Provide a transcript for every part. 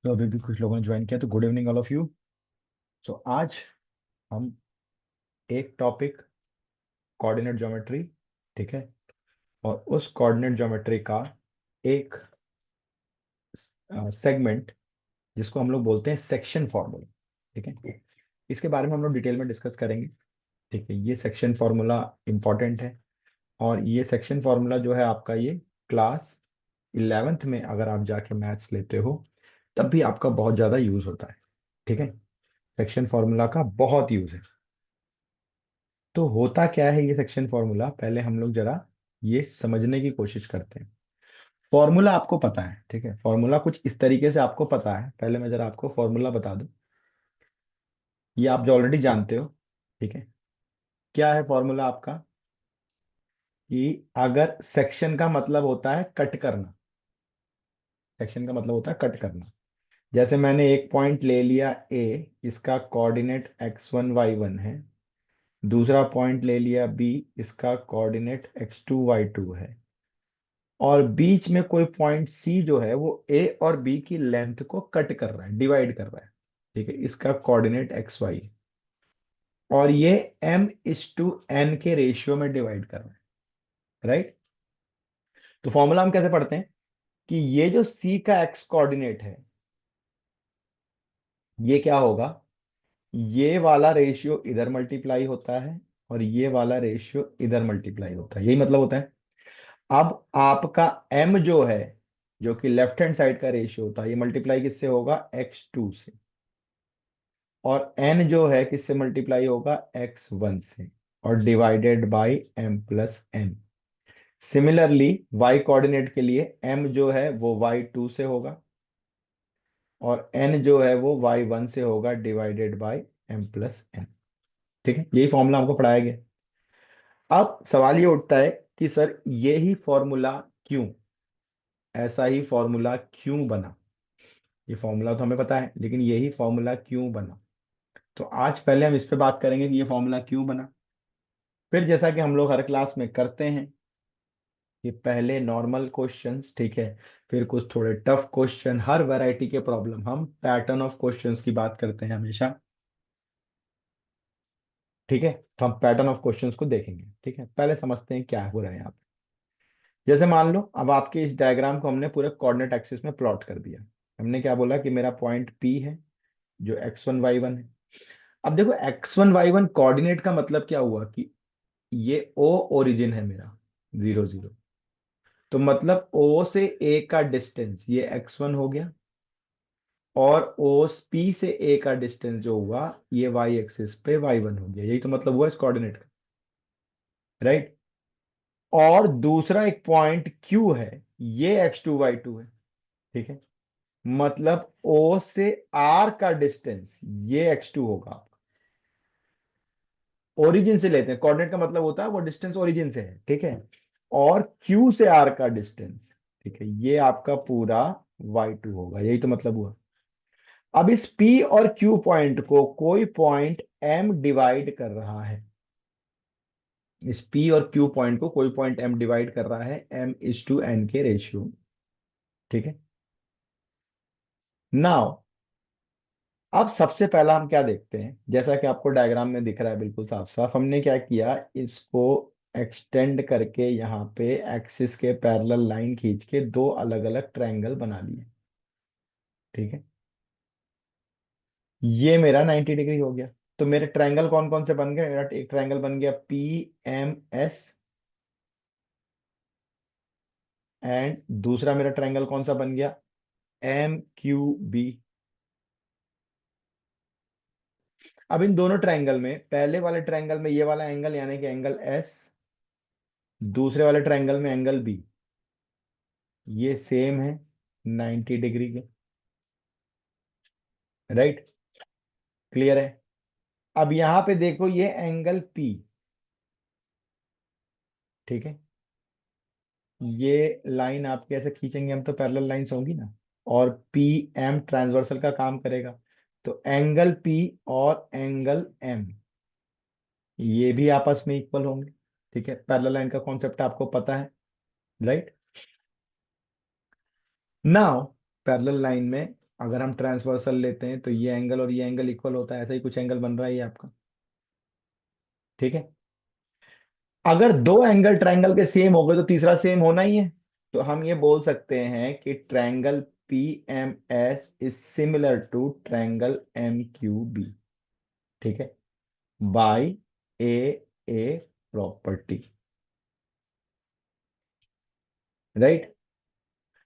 तो अभी भी कुछ लोगों ने ज्वाइन किया, तो good evening all of you. तो आज हम एक टॉपिक कोऑर्डिनेट ज्योमेट्री, ठीक है, और उस कोऑर्डिनेट ज्योमेट्री का एक सेगमेंट जिसको हम लोग बोलते हैं सेक्शन फॉर्मूला, ठीक है, इसके बारे में हम लोग डिटेल में डिस्कस करेंगे। ठीक है, ये सेक्शन फॉर्मूला इंपॉर्टेंट है, और ये सेक्शन फॉर्मूला जो है आपका, ये क्लास 11th में अगर आप जाके मैथ्स लेते हो तब भी आपका बहुत ज्यादा यूज होता है। ठीक है, सेक्शन फॉर्मूला का बहुत यूज है। तो होता क्या है ये सेक्शन फॉर्मूला, पहले हम लोग जरा ये समझने की कोशिश करते हैं। फॉर्मूला आपको पता है, ठीक है, फॉर्मूला कुछ इस तरीके से आपको पता है। पहले मैं जरा आपको फॉर्मूला बता दूं, ये आप जो ऑलरेडी जानते हो। ठीक है, क्या है फॉर्मूला आपका, कि अगर सेक्शन का मतलब होता है कट करना, सेक्शन का मतलब होता है कट करना। जैसे मैंने एक पॉइंट ले लिया ए, इसका कोऑर्डिनेट x1 y1 है। दूसरा पॉइंट ले लिया बी, इसका कोऑर्डिनेट x2 y2 है। और बीच में कोई पॉइंट सी जो है वो ए और बी की लेंथ को कट कर रहा है, डिवाइड कर रहा है। ठीक है, इसका कोऑर्डिनेट एक्स वाई, और ये m/n के रेशियो में डिवाइड कर रहा है। राइट। तो फॉर्मूला हम कैसे पढ़ते हैं, कि ये जो सी का एक्स कोऑर्डिनेट है, ये क्या होगा, ये वाला रेशियो इधर मल्टीप्लाई होता है, और ये वाला रेशियो इधर मल्टीप्लाई होता है, यही मतलब होता है। अब आपका m जो है, जो कि लेफ्ट हैंड साइड का रेशियो होता है, ये मल्टीप्लाई किससे होगा, x2 से। और n जो है किससे मल्टीप्लाई होगा, x1 से, और divided by m+n। Similarly y coordinate के लिए m जो है वो y2 से होगा, और n जो है वो y1 से होगा, डिवाइडेड बाय m+n। ठीक है, यही फॉर्मूला आपको पढ़ाया गया। अब सवाल ये उठता है कि सर यही फॉर्मूला क्यों, ऐसा ही फॉर्मूला क्यों बना। ये फॉर्मूला तो हमें पता है, लेकिन यही फॉर्मूला क्यों बना। तो आज पहले हम इस पे बात करेंगे कि ये फॉर्मूला क्यों बना। फिर जैसा कि हम लोग हर क्लास में करते हैं, कि पहले नॉर्मल क्वेश्चंस, ठीक है, फिर कुछ थोड़े टफ क्वेश्चन, हर वैरायटी के प्रॉब्लम, हम पैटर्न ऑफ क्वेश्चंस की बात करते हैं हमेशा। ठीक है, तो हम पैटर्न ऑफ क्वेश्चंस को देखेंगे। ठीक है, पहले समझते हैं क्या हो रहा है यहाँ पे। जैसे मान लो अब आपके इस डायग्राम को हमने पूरे कोऑर्डिनेट एक्सिस में प्लॉट कर दिया। हमने क्या बोला, कि मेरा पॉइंट P है जो x1 y1 है। अब देखो x1 y1 कोऑर्डिनेट का मतलब क्या हुआ, कि ये O ओरिजिन है मेरा, 0 0। तो मतलब O से A का डिस्टेंस ये x1 हो गया, और O P से A का डिस्टेंस जो हुआ ये y एक्सिस पे y1 हो गया। यही तो मतलब हुआ इस कोऑर्डिनेट का। राइट। और दूसरा एक पॉइंट Q है, ये x2 y2 है। ठीक है, मतलब O से R का डिस्टेंस ये x2 होगा। ओरिजिन से लेते हैं, कोऑर्डिनेट का मतलब होता है वो डिस्टेंस ओरिजिन से है। ठीक है, और Q से R का डिस्टेंस, ठीक है, ये आपका पूरा y2 होगा। यही तो मतलब हुआ। अब इस P और Q पॉइंट को कोई पॉइंट M डिवाइड कर रहा है, इस P और Q पॉइंट को कोई पॉइंट M डिवाइड कर रहा है m/n के रेशियो। ठीक है, नाउ अब सबसे पहला हम क्या देखते हैं, जैसा कि आपको डायग्राम में दिख रहा है बिल्कुल साफ साफ, हमने क्या किया, इसको एक्सटेंड करके यहाँ पे एक्सिस के पैरेलल लाइन खींच के दो अलग अलग ट्रायंगल बना लिए। ठीक है, ये मेरा 90 डिग्री हो गया। तो मेरे ट्रायंगल कौन कौन से बन गए, मेरा एक ट्रायंगल बन गया PMS, एंड दूसरा मेरा ट्रायंगल कौन सा बन गया, MQB। अब इन दोनों ट्रायंगल में, पहले वाले ट्रायंगल में ये वाला एंगल यानी कि एंगल S, दूसरे वाले ट्रायंगल में एंगल B, ये सेम है 90 डिग्री के। राइट, क्लियर है। अब यहां पे देखो ये एंगल P, ठीक है, ये लाइन आपके ऐसे खींचेंगे हम तो पैरेलल लाइंस होंगी ना, और पी एम ट्रांसवर्सल का काम करेगा। तो एंगल P और एंगल M ये भी आपस में इक्वल होंगे। ठीक है, पैरेलल लाइन का कॉन्सेप्ट आपको पता है। राइट। नाउ पैरेलल लाइन में अगर हम ट्रांसवर्सल लेते हैं तो ये एंगल और ये एंगल इक्वल होता है, ऐसा ही कुछ एंगल बन रहा है ये आपका। ठीक है। अगर दो एंगल ट्रायंगल के सेम हो गए तो तीसरा सेम होना ही है। तो हम ये बोल सकते हैं कि triangle P M S is similar to triangle M Q B. ठीक है। By A A property. Right.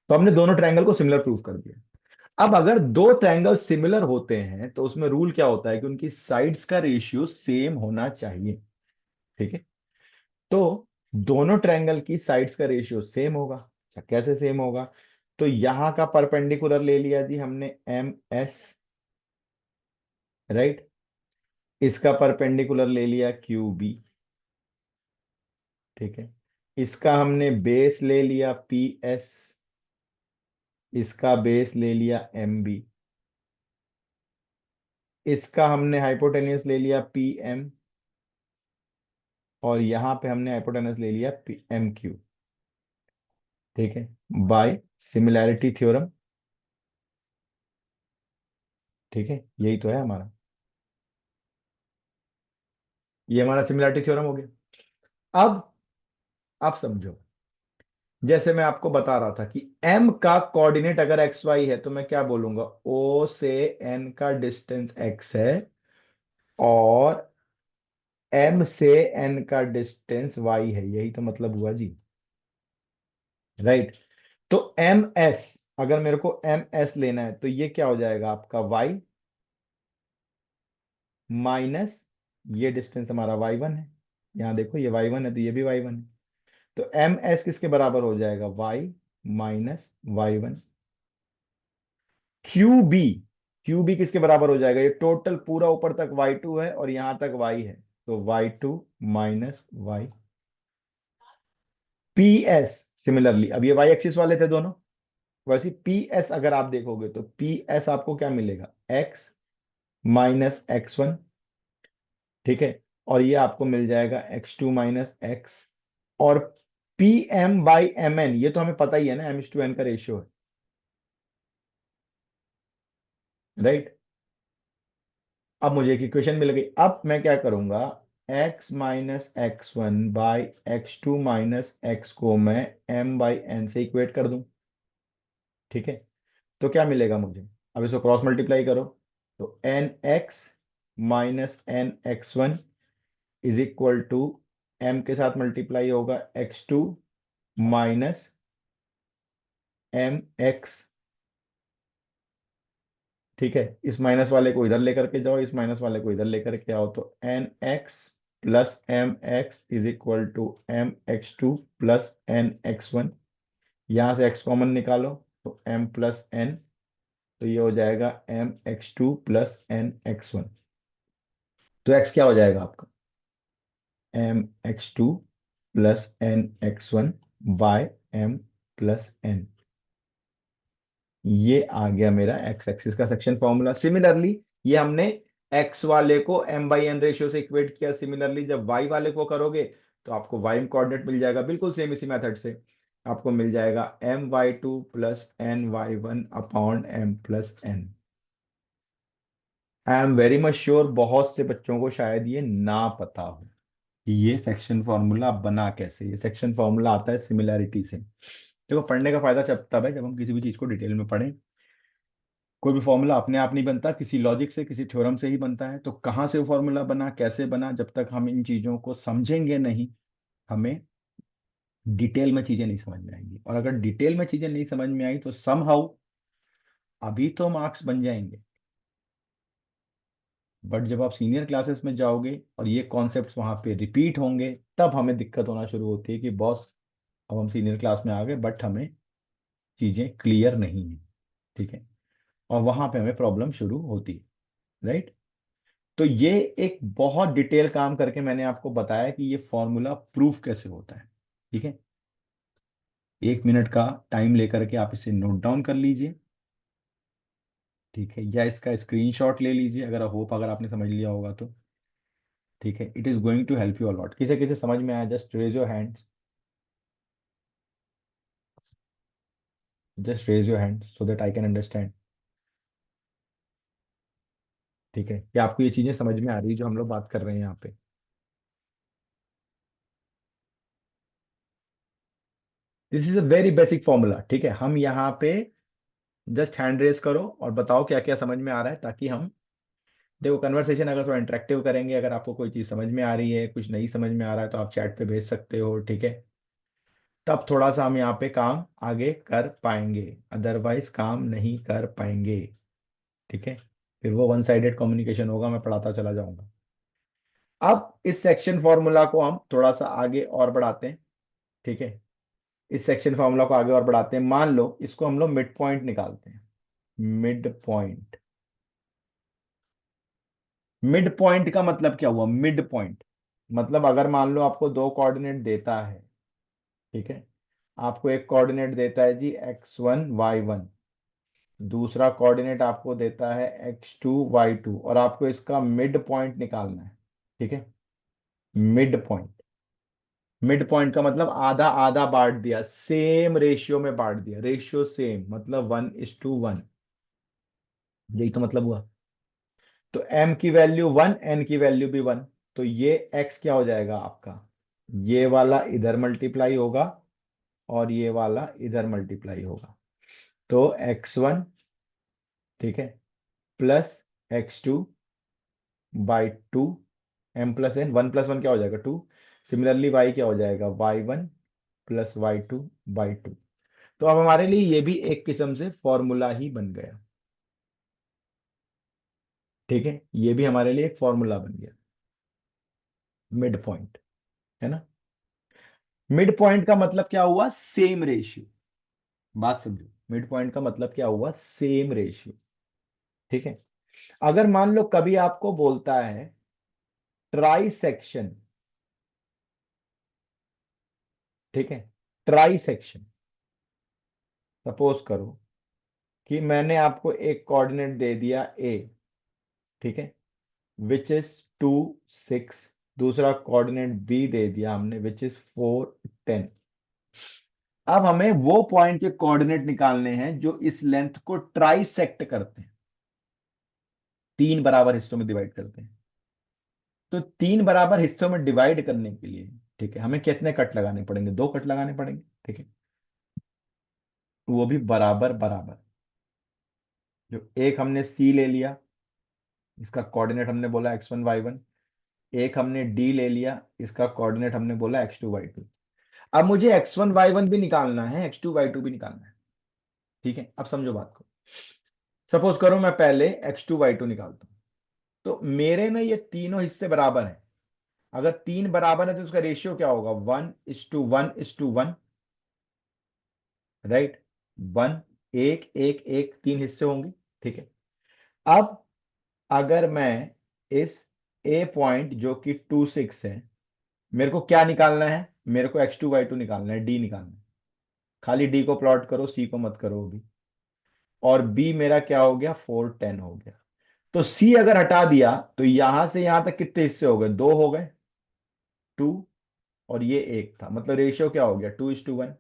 तो हमने दोनों ट्रायंगल को सिमिलर प्रूव कर दिया। अब अगर दो ट्रायंगल सिमिलर होते हैं तो उसमें रूल क्या होता है कि उनकी साइड्स का रेशियो सेम होना चाहिए। ठीक है। तो दोनों ट्रायंगल की साइड्स का रेशियो सेम होगा। अच्छा, कैसे सेम होगा? तो यहां का परपेंडिकुलर ले लिया जी हमने एम एस। राइट। इसका परपेंडिकुलर ले लिया क्यू बी। ठीक है। इसका हमने बेस ले लिया पी एस। इसका बेस ले लिया एम बी। इसका हमने हाइपोटेनियस ले लिया पी एम। और यहां पे हमने हाइपोटेनस ले लिया एम क्यू। ठीक है। By similarity theorem. ठीक है, यही तो है हमारा। ये हमारा सिमिलैरिटी थ्योरम हो गया। अब आप समझो, जैसे मैं आपको बता रहा था कि m का कोऑर्डिनेट अगर एक्स वाई है तो मैं क्या बोलूंगा, o से n का डिस्टेंस x है और m से n का डिस्टेंस y है। यही तो मतलब हुआ जी। राइट। तो एम एस, अगर मेरे को एम एस लेना है तो ये क्या हो जाएगा आपका y माइनस ये डिस्टेंस हमारा y1 है। यहां देखो ये y1 है तो ये भी y1 है। तो एम एस किसके बराबर हो जाएगा, y minus y1। Q B, Q B किसके बराबर हो जाएगा, ये टोटल पूरा ऊपर तक y2 है और यहां तक y है, तो y2 minus y। P S similarly, अब ये y एक्सिस वाले थे दोनों, वैसे पी एस अगर आप देखोगे तो पी एस आपको क्या मिलेगा, x माइनस x1। ठीक है। और ये आपको मिल जाएगा x2 माइनस x। और P M by M N, ये तो हमें पता ही है ना, m/n का रेशियो है। राइट। अब मुझे एक इक्वेशन मिल गई। अब मैं क्या करूंगा, x minus x one by x2 minus x को मैं m बाई एन से इक्वेट कर दूं। ठीक है। तो क्या मिलेगा मुझे, अब इसको क्रॉस मल्टीप्लाई करो। तो N X minus N X one is equal to M के साथ मल्टीप्लाई होगा x2 माइनस एम एक्स। ठीक है। इस माइनस वाले को इधर लेकर के जाओ, इस माइनस वाले को इधर लेकर के आओ, तो N X plus M X is equal to M X two plus N X one. यहां से एक्स कॉमन निकालो तो एम प्लस एन, तो ये हो जाएगा M X two plus N X one. तो एक्स क्या हो जाएगा आपका, M X two plus N X one by M plus N. ये आ गया मेरा एक्स एक्सिस का सेक्शन फॉर्मूला। सिमिलरली ये हमने एक्स वाले को एम बाई एन रेशियो से इक्वेट किया, सिमिलरली जब वाई वाले को करोगे तो आपको वाई कोऑर्डिनेट मिल जाएगा, बिल्कुल सेम इसी मेथड से आपको मिल जाएगा my2 plus ny1 upon m plus n। I am very much sure बहुत से बच्चों को शायद ये ना पता हो कि ये सेक्शन फॉर्मूला बना कैसे। ये सेक्शन फॉर्मूला आता है सिमिलैरिटी से। देखो, पढ़ने का फायदा तब है जब हम किसी भी चीज को डिटेल में पढ़ें। कोई भी फॉर्मूला अपने आप नहीं बनता, किसी लॉजिक से किसी थ्योरम से ही बनता है। तो कहाँ से वो फॉर्मूला बना, कैसे बना, जब तक हम इन चीजों को समझेंगे नहीं, हमें डिटेल में चीजें नहीं समझ में आएंगी। और अगर डिटेल में चीजें नहीं समझ में आई तो समहाउ अभी तो मार्क्स बन जाएंगे, बट जब आप सीनियर क्लासेस में जाओगे और ये कॉन्सेप्ट्स वहां पे रिपीट होंगे, तब हमें दिक्कत होना शुरू होती है कि बॉस अब हम सीनियर क्लास में आ गए बट हमें चीजें क्लियर नहीं है। ठीक है। और वहां पे हमें प्रॉब्लम शुरू होती है। राइट। तो ये एक बहुत डिटेल काम करके मैंने आपको बताया कि ये फॉर्मूला प्रूफ कैसे होता है। ठीक है। 1 मिनट का टाइम लेकर के आप इसे नोट डाउन कर लीजिए। ठीक है। या इसका स्क्रीनशॉट ले लीजिए, अगर होप अगर आपने समझ लिया होगा तो। ठीक है। It is going to help you a lot. किसे किसे समझ में आया, just raise your hands. Just raise your hand so that I can understand. ठीक है, क्या आपको ये चीजें समझ में आ रही है जो हम लोग बात कर रहे हैं यहाँ पे? This is a very basic formula. ठीक है, हम यहाँ पे जस्ट हैंड रेस करो और बताओ क्या क्या समझ में आ रहा है, ताकि हम देखो कन्वर्सेशन अगर थोड़ा इंटरेक्टिव करेंगे, अगर आपको कोई चीज समझ में आ रही है, कुछ नहीं समझ में आ रहा है, तो आप चैट पे भेज सकते हो। ठीक है, तब थोड़ा सा हम यहाँ पे काम आगे कर पाएंगे, अदरवाइज काम नहीं कर पाएंगे। ठीक है, फिर वो वन साइडेड कम्युनिकेशन होगा, मैं पढ़ाता चला जाऊंगा। अब इस सेक्शन फॉर्मूला को हम थोड़ा सा आगे और बढ़ाते हैं। ठीक है, इस सेक्शन फॉर्मूला को आगे और बढ़ाते हैं। मान लो इसको हम लोग मिड पॉइंट निकालते हैं। मिड पॉइंट, मिड पॉइंट का मतलब क्या हुआ? मिड पॉइंट मतलब अगर मान लो आपको दो कोऑर्डिनेट देता है। ठीक है, आपको एक कोऑर्डिनेट देता है जी x1 y1, दूसरा कोऑर्डिनेट आपको देता है x2 y2, और आपको इसका मिड पॉइंट निकालना है। ठीक है, मिड पॉइंट, मिड पॉइंट का मतलब आधा आधा बांट दिया, सेम रेशियो में बांट दिया, रेशियो सेम मतलब 1:1। यही तो मतलब हुआ। तो m की वैल्यू 1, n की वैल्यू भी 1, तो ये x क्या हो जाएगा आपका? ये वाला इधर मल्टीप्लाई होगा और ये वाला इधर मल्टीप्लाई होगा। तो x1, ठीक है, प्लस x2/2, m+n, 1+1 क्या हो जाएगा? 2। सिमिलरली y क्या हो जाएगा? y1 + y2/2। तो अब हमारे लिए ये भी एक किस्म से फॉर्मूला ही बन गया। ठीक है, ये भी हमारे लिए एक फॉर्मूला बन गया, मिड पॉइंट, है ना। मिड पॉइंट का मतलब क्या हुआ? Same ratio. बात समझो, मिड पॉइंट का मतलब क्या हुआ? Same ratio. ठीक है, अगर मान लो कभी आपको बोलता है ट्राई सेक्शन, ठीक है, ट्राई सेक्शन, सपोज करो कि मैंने आपको एक कोऑर्डिनेट दे दिया ए, ठीक है, विच इज 2 6, दूसरा कोऑर्डिनेट बी दे दिया हमने विच इज 4 10। अब हमें वो पॉइंट के कोऑर्डिनेट निकालने हैं जो इस लेंथ को ट्राइसेक्ट करते हैं, तीन बराबर हिस्सों में डिवाइड करते हैं। तो तीन बराबर हिस्सों में डिवाइड करने के लिए, ठीक है, हमें कितने कट लगाने पड़ेंगे? दो कट लगाने पड़ेंगे। ठीक है, वो भी बराबर बराबर। जो एक हमने सी ले लिया, इसका कोऑर्डिनेट हमने बोला x1 y1, एक हमने डी ले लिया, इसका कोऑर्डिनेट हमने बोला x2 y2। अब मुझे x1 y1 भी निकालना है, x2 y2 भी निकालना है। ठीक है, अब समझो बात को। सपोज करो मैं पहले x2 y2 निकालता हूं, तो मेरे ना ये तीनों हिस्से बराबर हैं। अगर तीन बराबर है तो उसका रेशियो क्या होगा? 1:1:1, राइट। 1 1 1 1, तीन हिस्से होंगे। ठीक है, अब अगर मैं इस ए पॉइंट जो कि 2 6 है, मेरे को क्या निकालना है? मेरे को x2 y2 निकालना है, डी निकालना है। खाली डी को प्लॉट करो, सी को मत करो अभी। और बी मेरा क्या हो गया? 4 10 हो गया। तो सी अगर हटा दिया तो यहां से यहां तक कितने हिस्से हो गए? दो हो गए, 2, और ये एक था, मतलब रेशियो क्या हो गया? 2:1।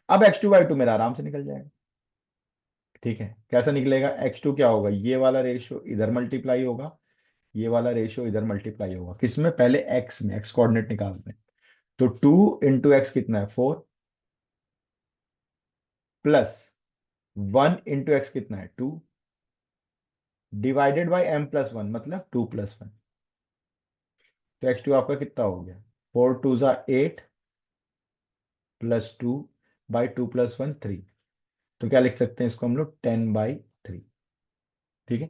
अब x2 y2 मेरा आराम से निकल जाएगा। ठीक है, कैसा निकलेगा? x2 क्या होगा? ये वाला रेशियो इधर मल्टीप्लाई होगा, ये वाला रेशियो इधर मल्टीप्लाई होगा, किसमें? पहले x में, x कोऑर्डिनेट निकालते हैं। तो 2 × x कितना है? 4, प्लस 1 × x कितना है? 2, डिवाइडेड बाई m+1 मतलब 2+1। तो x2 आपका कितना हो गया? 4 2 = 8, +2/2+1 3। तो क्या लिख सकते हैं इसको हम लोग? 10/3। ठीक है,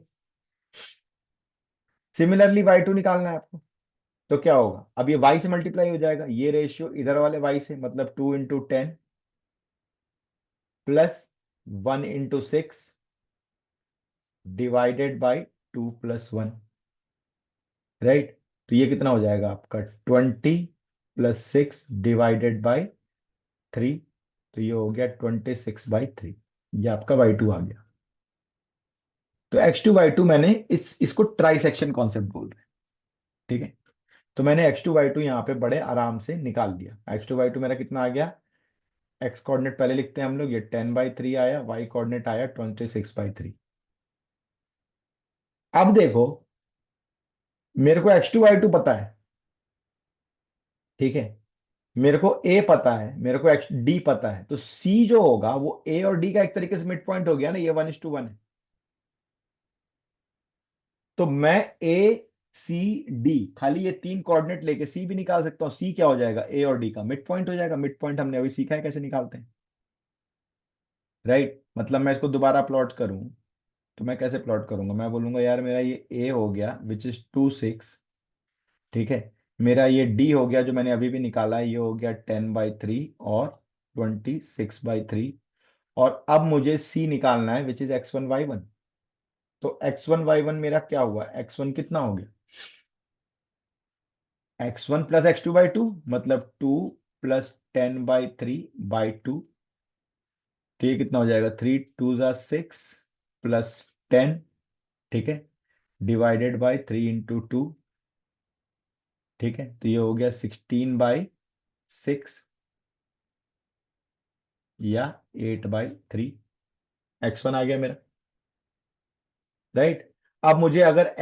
सिमिलरली y2 निकालना है आपको। तो क्या होगा? अब ये y से मल्टीप्लाई हो जाएगा, ये रेशियो इधर वाले y से, मतलब 2 × 10 प्लस 1 × 6 डिवाइडेड बाई 2+1, राइट। तो ये कितना हो जाएगा आपका? 20 + 6 डिवाइडेड बाई 3। तो ये हो गया 26/3। ये आपका y2 आ गया। तो x2 y2 मैंने इसको ट्राई सेक्शन कॉन्सेप्ट बोल रहे हैं। ठीक है, तो मैंने x2 y2 यहाँ पे बड़े आराम से निकाल दिया। x2 y2 मेरा कितना आ गया? x कोऑर्डिनेट पहले लिखते हैं हम लोग, ये 10/3 आया, y कोऑर्डिनेट आया 26/3। अब देखो, मेरे को X2Y2 पता है, ठीक है, मेरे को ए पता है, मेरे को एक्स डी पता है, तो सी जो होगा वो ए और डी का एक तरीके से मिड पॉइंट हो गया ना, ये 1:1 है। तो मैं ए सी डी खाली ये तीन कोऑर्डिनेट लेके सी भी निकाल सकता हूँ। सी क्या हो जाएगा, ए और डी का मिड पॉइंट हो जाएगा। मिड पॉइंट हमने अभी सीखा है कैसे निकालते हैं, राइट। मतलब मैं इसको दोबारा प्लॉट करूं, तो मैं कैसे प्लॉट करूंगा, मैं बोलूंगा यार मेरा ये ए हो गया विच इज 2, 6, ठीक है। मेरा ये डी हो गया जो मैंने अभी भी निकाला है, ये हो गया 10/3 और 26/3। और अब मुझे सी निकालना है विच इज X1Y1। तो X1Y1 मेरा क्या हुआ, X1 कितना हो गया, X1 प्लस X2/2, मतलब 2 + 10/3/2। तो ये कितना हो जाएगा, 3 × 2 = 6 + 10, ठीक है, /3 × 2, ठीक है। तो ये हो गया 16/6 या 8/3। X1 आ गया मेरा, राइट। अब मुझे अगर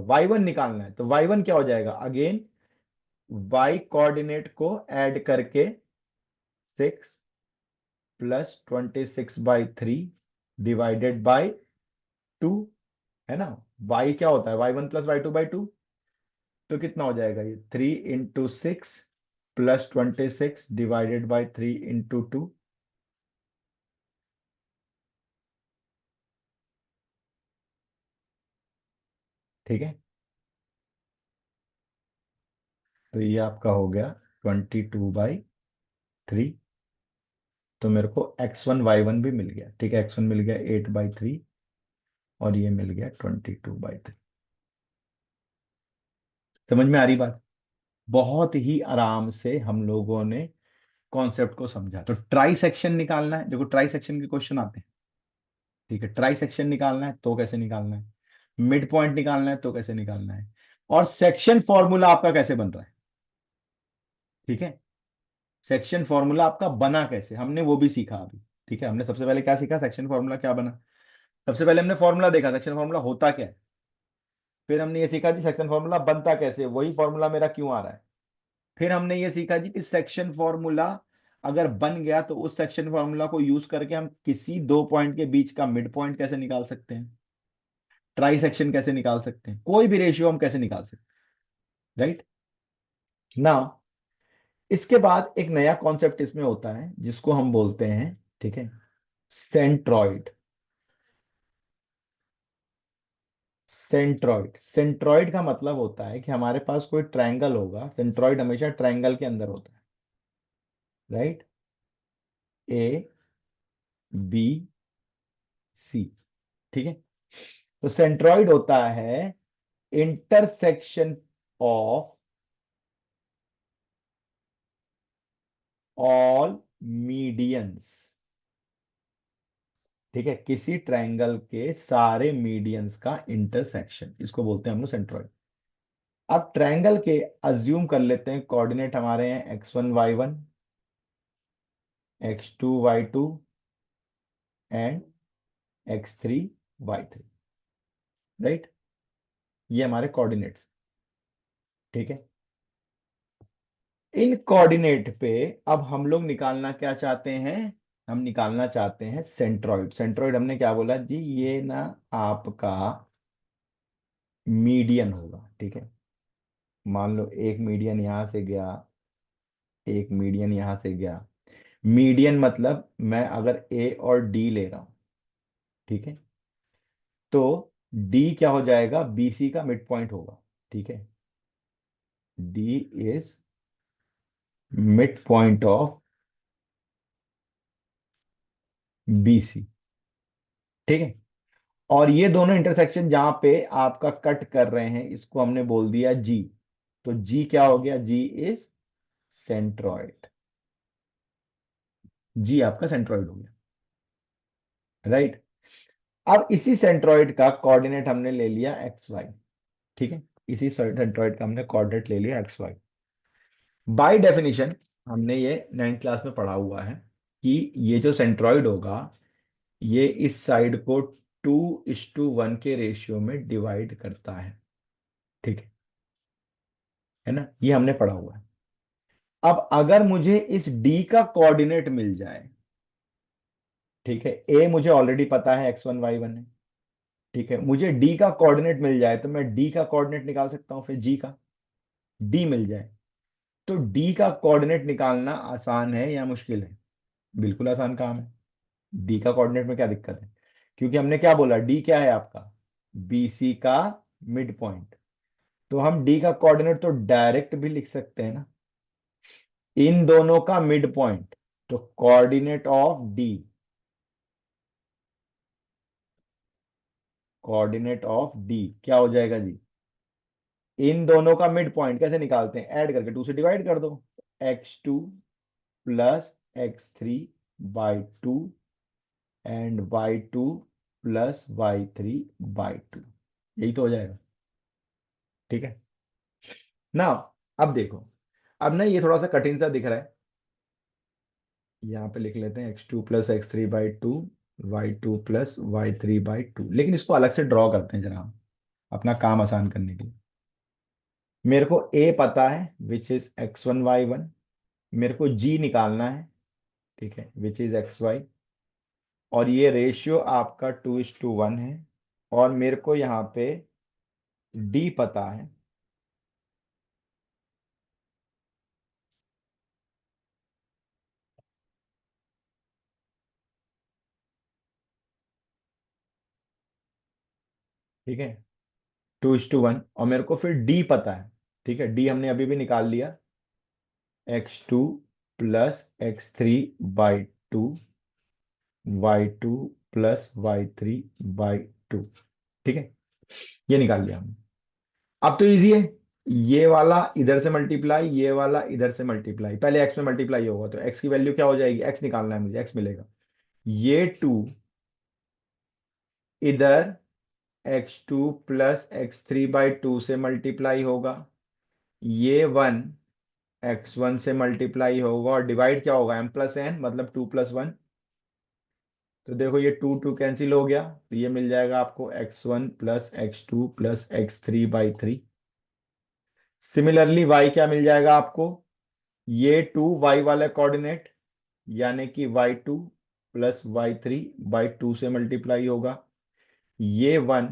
Y1 निकालना है, तो Y1 क्या हो जाएगा, अगेन Y कोऑर्डिनेट को ऐड करके 6 + 26/3 /2, है ना। Y क्या होता है, Y1 + Y2/2। तो कितना हो जाएगा ये, 3 × 6 + 26 /3 × 2, ठीक है। तो ये आपका हो गया 22/3। तो मेरे को X1Y1 भी मिल गया, ठीक है। X1 मिल गया 8/3 और ये मिल गया 22/3। समझ में आ रही बात, बहुत ही आराम से हम लोगों ने कॉन्सेप्ट को समझा। तो ट्राई सेक्शन निकालना है, देखो ट्राई सेक्शन के क्वेश्चन आते हैं, ठीक है। ट्राई सेक्शन निकालना है तो कैसे निकालना है, मिड पॉइंट निकालना है तो कैसे निकालना है, और सेक्शन फॉर्मूला आपका कैसे बन रहा है, ठीक है। सेक्शन फॉर्मूला आपका बना कैसे, हमने वो भी सीखा अभी, ठीक है। हमने सबसे पहले क्या सीखा, सेक्शन फॉर्मूला क्या बना। सबसे पहले हमने फॉर्मूला देखा, सेक्शन फॉर्मूला होता क्या है। फिर हमने ये सीखा जी सेक्शन फॉर्मूला बनता कैसे, वही फॉर्मूला मेरा क्यों आ रहा है। फिर हमने ये सीखा जी कि सेक्शन फॉर्मूला अगर बन गया तो उस सेक्शन फॉर्मूला को यूज करके हम किसी दो पॉइंट के बीच का मिड पॉइंट कैसे निकाल सकते हैं, ट्राई सेक्शन कैसे निकाल सकते हैं, कोई भी रेशियो हम कैसे निकाल सकते हैं, राइट ना। इसके बाद एक नया कॉन्सेप्ट इसमें होता है जिसको हम बोलते हैं, ठीक है, सेंट्रॉइड। सेंट्रॉइड, सेंट्रॉइड का मतलब होता है कि हमारे पास कोई ट्रायंगल होगा, सेंट्रॉइड हमेशा ट्रायंगल के अंदर होता है, राइट। ए बी सी, ठीक है। तो सेंट्रॉइड होता है इंटरसेक्शन ऑफ ऑल मीडियंस, ठीक है। किसी ट्रायंगल के सारे मीडियंस का इंटरसेक्शन, इसको बोलते हैं हम लोग सेंट्रॉइड। अब ट्रायंगल के अज्यूम कर लेते हैं कोऑर्डिनेट हमारे हैं X1Y1, X2Y2 and X3Y3, right. ये हमारे कोऑर्डिनेट्स, ठीक है। इन कोऑर्डिनेट पे अब हम लोग निकालना क्या चाहते हैं, हम निकालना चाहते हैं सेंट्रॉइड। सेंट्रॉइड हमने क्या बोला जी, ये ना आपका मीडियन होगा, ठीक है। मान लो एक मीडियन यहां से गया, एक मीडियन यहां से गया। मीडियन मतलब मैं अगर ए और डी ले रहा हूं, ठीक है, तो डी क्या हो जाएगा, बीसी का मिड पॉइंट होगा, ठीक है। D is mid point of BC, ठीक है। और ये दोनों इंटरसेक्शन जहां पे आपका कट कर रहे हैं इसको हमने बोल दिया जी। तो जी क्या हो गया, जी इज सेंट्रॉइड। जी आपका सेंट्रॉइड हो गया, राइट। अब इसी सेंट्रॉइड का कोऑर्डिनेट हमने ले लिया एक्स वाई, ठीक है। इसी सेंट्रॉइड का हमने कोऑर्डिनेट ले लिया एक्स वाई। बाय डेफिनेशन हमने ये 9th क्लास में पढ़ा हुआ है कि ये जो सेंट्रॉइड होगा ये इस साइड को 2:1 के रेशियो में डिवाइड करता है। ठीक है ना, ये हमने पढ़ा हुआ है। अब अगर मुझे इस डी का कोऑर्डिनेट मिल जाए, ठीक है, ए मुझे ऑलरेडी पता है x1 y1 है, ठीक है, मुझे डी का कोऑर्डिनेट मिल जाए तो मैं डी का कोऑर्डिनेट निकाल सकता हूं, फिर जी का। डी मिल जाए तो डी का कोऑर्डिनेट निकालना आसान है या मुश्किल है? बिल्कुल आसान काम है। डी का कोऑर्डिनेट में क्या दिक्कत है? क्योंकि हमने क्या बोला, डी क्या है आपका, बीसी का मिड पॉइंट। तो हम डी का कोऑर्डिनेट तो डायरेक्ट भी लिख सकते हैं ना, इन दोनों का मिड पॉइंट। तो coordinate of D, coordinate of D क्या हो जाएगा जी? इन दोनों का मिड पॉइंट कैसे निकालते हैं? ऐड करके 2 से डिवाइड कर दो। x2 plus x3/2 and y2 plus y3/2, यही तो हो जाएगा। ठीक है ना। अब देखो, अब ना ये थोड़ा सा कठिन सा दिख रहा है, यहाँ पे लिख लेते हैं x2 plus x3/2, y2 plus y3/2, लेकिन इसको अलग से ड्रॉ करते हैं जरा हम, अपना काम आसान करने के लिए। मेरे को a पता है विच इज x1 y1, मेरे को g निकालना है, ठीक है, विच इज xy, और ये रेशियो आपका 2:1 है, और मेरे को यहाँ पे d पता है। ठीक है, 2:1, और मेरे को फिर d पता है। ठीक है, d हमने अभी भी निकाल लिया, x2 plus x3/2, y2 plus y3/2। ठीक है, ये निकाल लिया हमने। अब तो इजी है, ये वाला इधर से मल्टीप्लाई, ये वाला इधर से मल्टीप्लाई, पहले x में मल्टीप्लाई होगा तो x की वैल्यू क्या हो जाएगी, x निकालना है मुझे, x मिलेगा। ये 2 इधर x2 प्लस x3/2 से मल्टीप्लाई होगा, ये 1 x1 से मल्टीप्लाई होगा, और डिवाइड क्या होगा, m प्लस n, मतलब 2+1। तो देखो ये 2 कैंसिल हो गया, तो ये मिल जाएगा आपको x1 plus x2 plus x3/3। Similarly y क्या मिल जाएगा आपको, ये 2 y वाला कोऑर्डिनेट, यानी कि y2 प्लस y3/2 से मल्टीप्लाई होगा, ये 1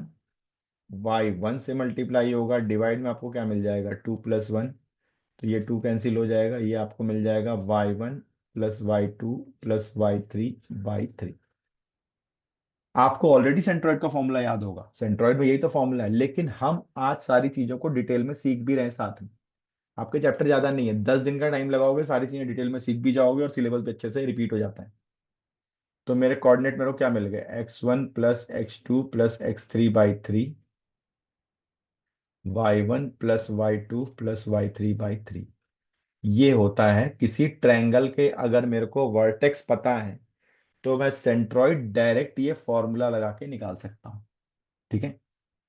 y1 से मल्टीप्लाई होगा, डिवाइड में आपको क्या मिल जाएगा, 2+1। तो ये 2 कैंसिल हो जाएगा, ये आपको मिल जाएगा y1 plus y2 plus y3/3। आपको ऑलरेडी सेंट्रोइड का फॉर्मूला याद होगा, सेंट्रोइड में यही तो फॉर्मूला है, लेकिन हम आज सारी चीजों को डिटेल में सीख भी रहे हैं साथ में। आपके चैप्टर ज्यादा नहीं है, 10 दिन का टाइम लगाओगे, सारी चीजें डिटेल में सीख भी जाओगे, और सिलेबस भी अच्छे से रिपीट हो जाता है। तो मेरे कोऑर्डिनेट मेरे को क्या मिल गए, x1 plus x2 plus x3/3, y1 plus y2 plus y3/3। ये होता है किसी ट्रायंगल के, अगर मेरे को वर्टेक्स पता है तो मैं सेंट्रॉइड डायरेक्ट ये फॉर्मूला लगा के निकाल सकता हूं। ठीक है,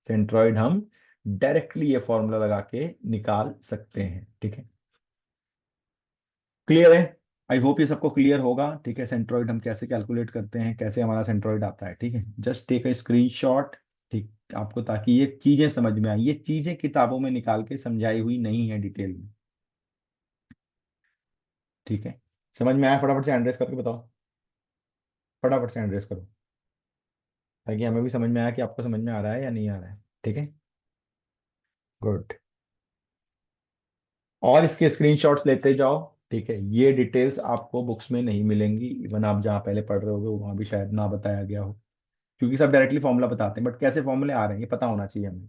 सेंट्रॉइड हम डायरेक्टली ये फॉर्मूला लगा के निकाल सकते हैं। ठीक है, क्लियर है? आई होप ये सबको क्लियर होगा। ठीक है, सेंट्रॉइड हम कैसे कैलकुलेट करते हैं, कैसे हमारा सेंट्रॉइड आता है। ठीक है, जस्ट टेक अ स्क्रीनशॉट, ठीक आपको, ताकि ये चीजें समझ में आए। ये चीजें किताबों में निकाल के समझाई हुई नहीं है डिटेल में। ठीक है, समझ में आया? फटाफट से एड्रेस करके बताओ, फटाफट से एड्रेस करो, ताकि हमें भी समझ में आया कि आपको समझ में आ रहा है या नहीं आ रहा है। ठीक है, गुड। और इसके स्क्रीनशॉट्स लेते जाओ। ठीक है, ये डिटेल्स आपको बुक्स में नहीं मिलेंगी, इवन आप जहाँ पहले पढ़ रहे होगे वहां भी शायद ना बताया गया हो, क्योंकि सब डायरेक्टली फॉर्मूला बताते हैं, बट कैसे फॉर्मूले आ रहे हैं ये पता होना चाहिए हमें।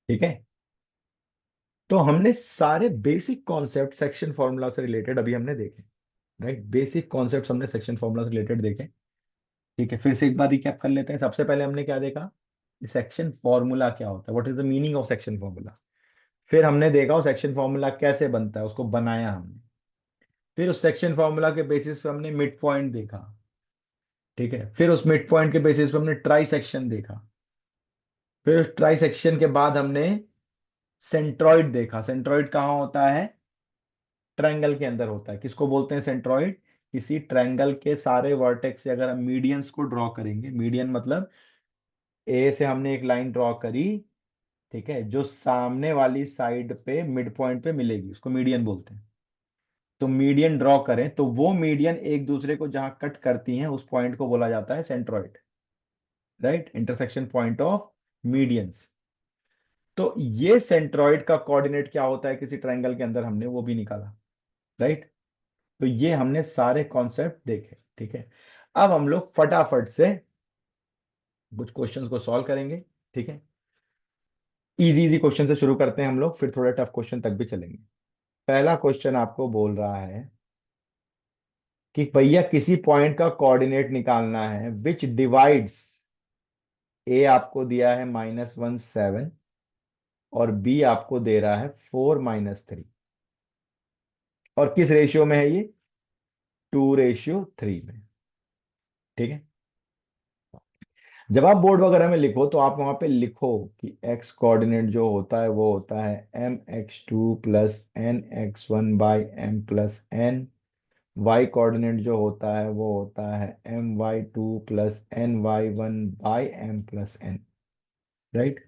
ठीक है, तो हमने सारे बेसिक कॉन्सेप्ट सेक्शन फॉर्मूला से रिलेटेड अभी हमने देखे, राइट? बेसिक कॉन्सेप्ट हमने सेक्शन फॉर्मूला से रिलेटेड देखे। ठीक है, फिर से एक बार रिकैप कर लेते हैं। सबसे पहले हमने क्या देखा, सेक्शन फॉर्मूला क्या होता है, what is the meaning of section formula. फिर हमने देखा वो सेक्शन फॉर्मूला कैसे बनता है, उसको बनाया हमने। फिर उस सेक्शन फॉर्मूला के बेसिस पे हमने मिड पॉइंट देखा। ठीक है, फिर उस मिड पॉइंट के बेसिस पे हमने ट्राई सेक्शन देखा। फिर उस ट्राई सेक्शन के बाद हमने सेंट्रॉइड देखा। सेंट्रॉइड कहाँ होता है? ट्रायंगल के अंदर होता है। किसको बोलते हैं सेंट्रॉइड? किसी ट्रायंगल के सारे वर्टेक्स से अगर हम मीडियंस को ड्रॉ करेंगे, मीडियन मतलब ए से हमने एक लाइन ड्रॉ करी, ठीक है, जो सामने वाली साइड पे मिड पॉइंट पे मिलेगी, उसको मीडियन बोलते हैं। तो मीडियन ड्रॉ करें तो वो मीडियन एक दूसरे को जहां कट करती हैं उस पॉइंट को बोला जाता है centroid. Right, intersection point of medians. तो ये सेंट्रॉइड का कोऑर्डिनेट क्या होता है किसी ट्रायंगल के अंदर, हमने वो भी निकाला। राइट। तो ये हमने सारे कॉन्सेप्ट देखे। ठीक है, अब हम लोग फटाफट से कुछ क्वेश्चंस को सॉल्व करेंगे। ठीक है, इजी इजी क्वेश्चन से शुरू करते हैं हम लोग, फिर थोड़े टफ क्वेश्चन तक भी चलेंगे। पहला क्वेश्चन आपको बोल रहा है कि भैया किसी पॉइंट का कोऑर्डिनेट निकालना है विच डिवाइड्स, ए आपको दिया है -1 7 और बी आपको दे रहा है 4 - 3, और किस रेशियो में है ये? 2:3 में। ठीक है, जब आप बोर्ड वगैरह में लिखो तो आप वहां पे लिखो कि एक्स कोऑर्डिनेट जो होता है वो होता है mx2 + nx1/m+n। वाई कोऑर्डिनेट जो होता है वो होता है my2 + ny1/m+n। राइट।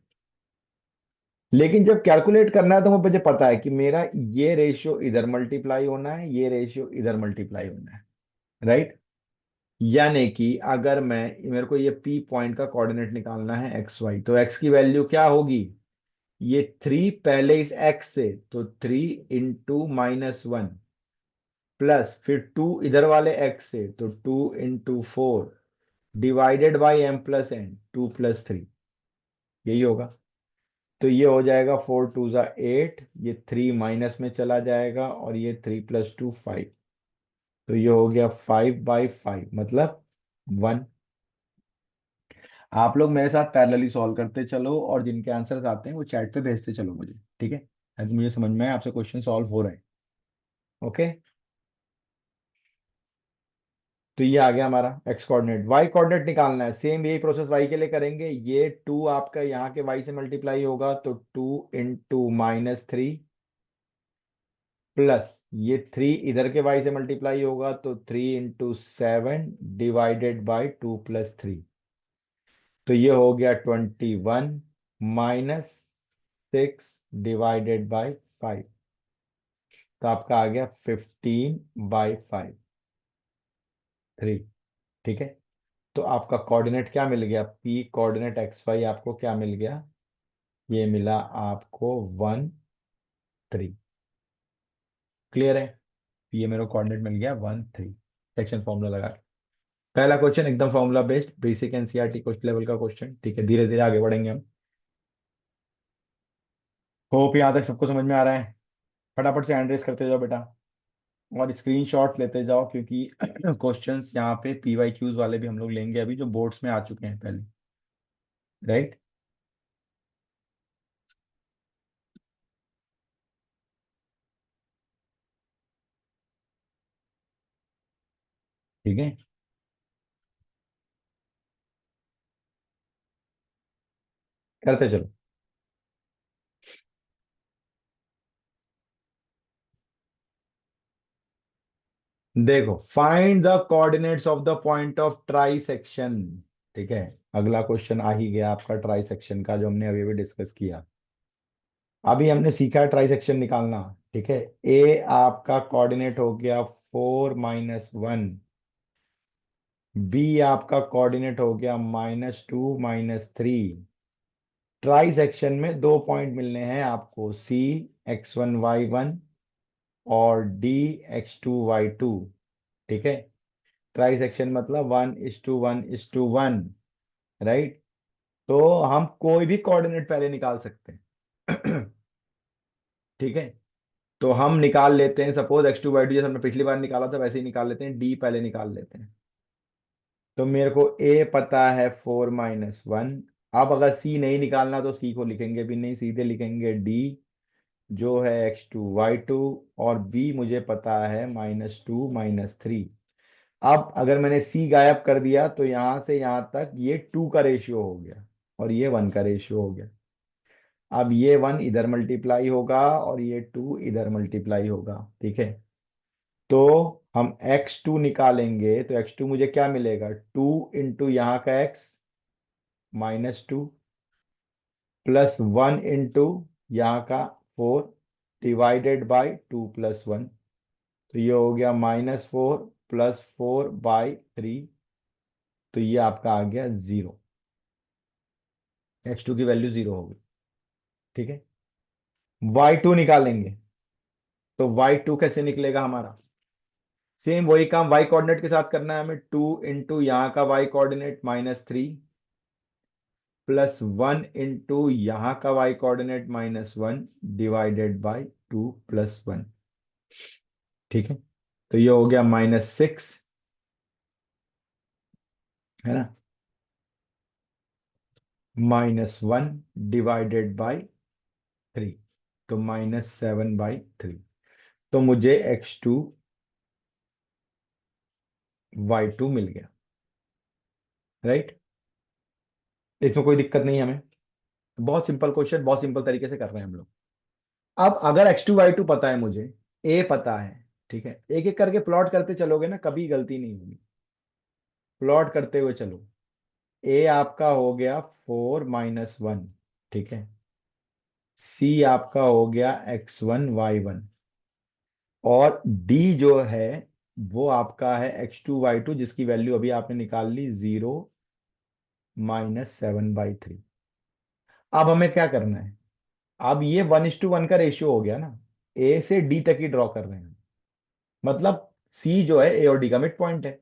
लेकिन जब कैलकुलेट करना है तो मुझे पता है कि मेरा ये रेशियो इधर मल्टीप्लाई होना है, ये रेशियो इधर मल्टीप्लाई होना है। राइट। यानी कि अगर मेरे को ये पी पॉइंट का कोऑर्डिनेट निकालना है एक्स वाई, तो एक्स की वैल्यू क्या होगी? ये 3 पहले इस एक्स से, तो 3 × -1 प्लस फिर 2 इधर वाले एक्स से, तो 2 × 4 डिवाइडेड बाई m+n, 2 + 3, यही होगा। तो ये हो जाएगा 4 × 2 = 8, ये 3 माइनस में चला जाएगा और ये 3 + 2 = 5। तो ये हो गया 5/5 मतलब 1। आप लोग मेरे साथ पैरेलली सॉल्व करते चलो और जिनके आंसर्स आते हैं वो चैट पे भेजते चलो मुझे। ठीक है, ताकि मुझे समझ में आए आपसे क्वेश्चन सॉल्व हो रहे हैं। ओके, तो ये आ गया हमारा एक्स कोऑर्डिनेट। वाई कोऑर्डिनेट निकालना है, सेम यही प्रोसेस वाई के लिए करेंगे। ये 2 आपका यहाँ के वाई से मल्टीप्लाई होगा, तो 2 × -3 प्लस ये 3 इधर के वाई से मल्टीप्लाई होगा, तो 3 × 7 डिवाइडेड बाई 2 + 3। तो ये हो गया 21 -6 डिवाइडेड बाई 5। तो आपका आ गया 15/5 3। ठीक है, तो आपका कोऑर्डिनेट क्या मिल गया? पी कोऑर्डिनेट एक्स वाई आपको क्या मिल गया? ये मिला आपको 1 3। क्लियर है? ये मेरा कोऑर्डिनेट मिल गया 1 3, सेक्शन फॉर्मूला लगा के। पहला क्वेश्चन एकदम फॉर्मूला बेस्ड बेसिक एनसीईआरटी कुछ लेवल का क्वेश्चन। ठीक है, धीरे धीरे आगे बढ़ेंगे हम। होप यहाँ तक सबको समझ में आ रहा है। फटाफट से हैंड रेस करते जाओ बेटा, और स्क्रीनशॉट लेते जाओ, क्योंकि क्वेश्चंस यहाँ पे पीवाईक्यूज वाले भी हम लोग लेंगे अभी, जो बोर्ड्स में आ चुके हैं पहले। राइट। ठीक है, करते चलो। देखो, find the coordinates of the point of try section. ठीक है, अगला क्वेश्चन आ ही गया आपका ट्राई सेक्शन का, जो हमने अभी अभी डिस्कस किया। अभी हमने सीखा ट्राई सेक्शन निकालना। ठीक है, ए आपका कोऑर्डिनेट हो गया 4 - 1, बी आपका कोऑर्डिनेट हो गया -2 - 3। ट्राई सेक्शन में दो पॉइंट मिलने हैं आपको, सी x1 y1 और डी x2 y2। ठीक है, ट्राई सेक्शन मतलब 1:1:1। राइट। तो हम कोई भी कोऑर्डिनेट पहले निकाल सकते हैं। ठीक है, तो हम निकाल लेते हैं, सपोज x2 y2 जैसे हमने पिछली बार निकाला था वैसे ही निकाल लेते हैं, डी पहले निकाल लेते हैं। तो मेरे को ए पता है 4 - 1। अब अगर सी नहीं निकालना तो सी को लिखेंगे भी नहीं, सीधे लिखेंगे डी जो है x2 y2, और बी मुझे पता है -2 - 3। अब अगर मैंने सी गायब कर दिया तो यहां से यहां तक ये 2 का रेशियो हो गया और ये 1 का रेशियो हो गया। अब ये 1 इधर मल्टीप्लाई होगा और ये 2 इधर मल्टीप्लाई होगा। ठीक है, तो हम x2 निकालेंगे तो x2 मुझे क्या मिलेगा, 2 इंटू यहाँ का x -2 प्लस 1 इंटू यहाँ का 4 डिवाइडेड बाई 2 प्लस 1। तो ये हो गया -4 प्लस 4/3। तो ये आपका आ गया 0। x2 की वैल्यू 0 होगी। ठीक है, y2 निकालेंगे तो y2 कैसे निकलेगा हमारा, सेम वही काम y कोऑर्डिनेट के साथ करना है हमें। 2 इंटू यहाँ का y कोऑर्डिनेट -3 प्लस 1 इंटू यहाँ का y coordinate -1 divided by 2 plus 1। ठीक है, तो ये हो गया -6, है ना, -1 डिवाइडेड बाई 3, तो -7/3। तो मुझे x2 y2 मिल गया। राइट, इसमें कोई दिक्कत नहीं है हमें। बहुत सिंपल क्वेश्चन, बहुत सिंपल तरीके से कर रहे हैं हम लोग। अब अगर x2 y2 पता है मुझे, a पता है, ठीक है, एक एक करके प्लॉट करते चलोगे ना, कभी गलती नहीं होगी। प्लॉट करते हुए चलो। a आपका हो गया 4 - 1। ठीक है, c आपका हो गया x1 y1 और d जो है वो आपका है x2 y2 जिसकी वैल्यू अभी आपने निकाल ली 0 -7/3। अब हमें क्या करना है, अब ये 1:1 का रेशियो हो गया ना, ए से डी तक ही ड्रॉ कर रहे हैं। मतलब सी जो है ए और डी का मिड पॉइंट है।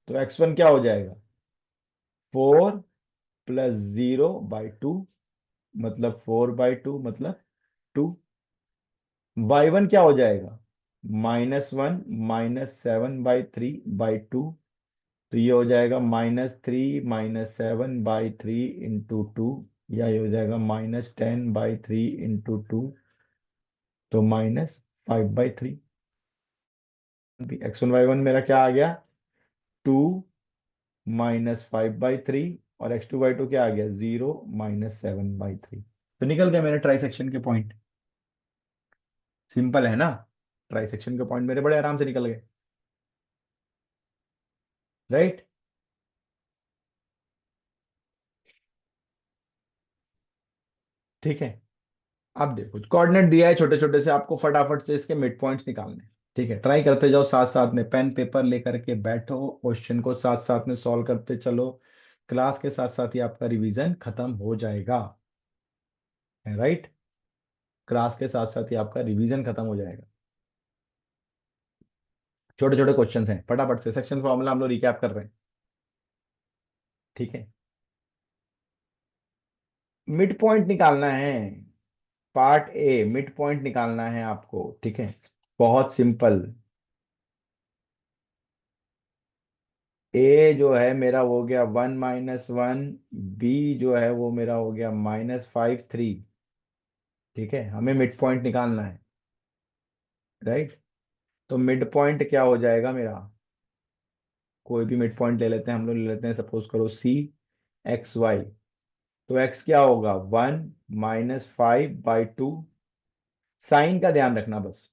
तो x1 क्या हो जाएगा, 4 + 0/2 मतलब 4/2 मतलब 2। y1 क्या हो जाएगा, -1 -7/3/2। तो ये हो जाएगा -3 -7/3 इंटू 2, या ये हो जाएगा -10/3 इंटू 2, तो -5/3। x1 y1 मेरा क्या आ गया, 2 -5/3 और x2 y2 क्या आ गया, 0 -7/3। तो निकल गया मेरे ट्राइसेक्शन के पॉइंट। सिंपल है ना, ट्राइसेक्शन के पॉइंट मेरे बड़े आराम से निकल गए। राइट, ठीक है। अब देखो कोऑर्डिनेट दिया है छोटे छोटे से, आपको फटाफट से इसके मिड पॉइंट्स निकालने हैं। ठीक है, ट्राई करते जाओ, साथ साथ में पेन पेपर लेकर के बैठो, क्वेश्चन को साथ साथ में सॉल्व करते चलो। क्लास के साथ साथ ही आपका रिवीजन खत्म हो जाएगा। राइट, क्लास के साथ साथ ही आपका रिवीजन खत्म हो जाएगा। छोटे छोटे क्वेश्चंस हैं, फटाफट से सेक्शन फॉर्मूला हम लोग रिकैप कर रहे हैं। ठीक है, मिड पॉइंट निकालना है। पार्ट ए, मिड पॉइंट निकालना है आपको। ठीक है, बहुत सिंपल। ए जो है मेरा हो गया 1 - 1, बी जो है वो मेरा हो गया -5 3। ठीक है, हमें मिड पॉइंट निकालना है। राइट, तो मिड पॉइंट क्या हो जाएगा मेरा, कोई भी मिड पॉइंट ले लेते हैं हम लोग, ले लेते हैं सपोज करो CXY। तो x क्या होगा, 1 - 5/2। साइन का ध्यान रखना बस।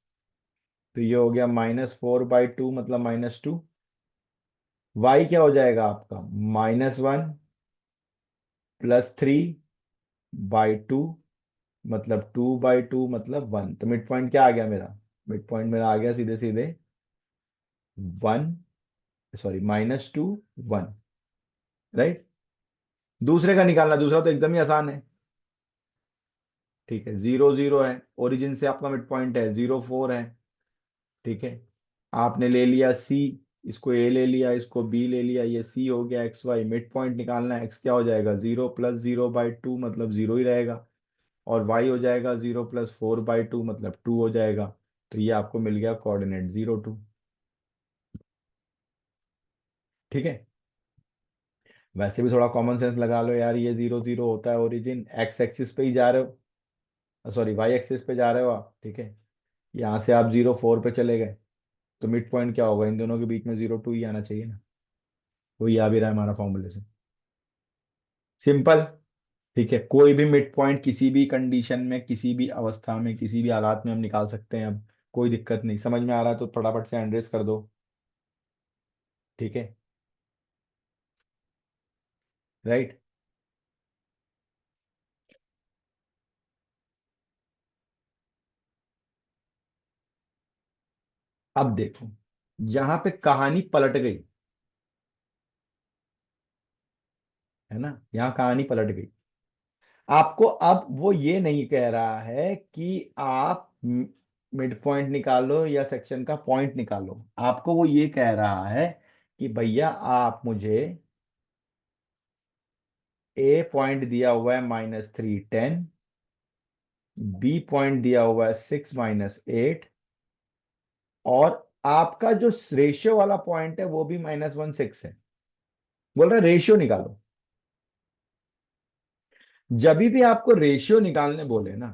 तो ये हो गया -4/2 मतलब -2। y क्या हो जाएगा आपका, -1 +3/2 मतलब 2/2 मतलब 1। तो मिड पॉइंट क्या आ गया मेरा, मिड पॉइंट मेरा आ गया सीधे सीधे 1, सॉरी -2 1। राइट, दूसरे का निकालना, दूसरा तो एकदम ही आसान है। ठीक है, 0 0 है, ओरिजिन से आपका मिड पॉइंट है, 0 4 है। ठीक है, आपने ले लिया सी, इसको ए ले लिया, इसको बी ले लिया, ये सी हो गया। XY मिड पॉइंट निकालना है, एक्स क्या हो जाएगा, 0 + 0/2 मतलब 0 ही रहेगा। और वाई हो जाएगा 0 + 4/2 मतलब 2 हो जाएगा। तो ये आपको मिल गया कोऑर्डिनेट 0 2। ठीक है, वैसे भी थोड़ा कॉमन सेंस लगा लो यार, ये 0 0 होता है ओरिजिन, एक्स एक्सिस पे ही जा रहे हो, सॉरी वाई एक्सिस पे जा रहे हो आप। ठीक है, यहाँ से आप 0 4 पे चले गए। तो मिड पॉइंट क्या होगा, इन दोनों के बीच में 0 2 ही आना चाहिए ना। वही आ भी रहा है हमारा फॉर्मूले से। सिंपल। ठीक है, कोई भी मिड पॉइंट किसी भी कंडीशन में, किसी भी अवस्था में, किसी भी हालात में हम निकाल सकते हैं अब। कोई दिक्कत नहीं, समझ में आ रहा है तो फटाफट से एंड्रेस कर दो। ठीक है। राइट। अब देखो, यहां पे कहानी पलट गई, है ना, यहाँ कहानी पलट गई। आपको अब वो ये नहीं कह रहा है कि आप मिड पॉइंट निकालो या सेक्शन का पॉइंट निकालो। आपको वो ये कह रहा है कि भैया आप मुझे ए पॉइंट दिया हुआ है -310, बी पॉइंट दिया हुआ है 6 - 8, और आपका जो रेशियो वाला पॉइंट है वो भी -1 6 है। बोल रहा है रेशियो निकालो। जब भी आपको रेशियो निकालने बोले ना,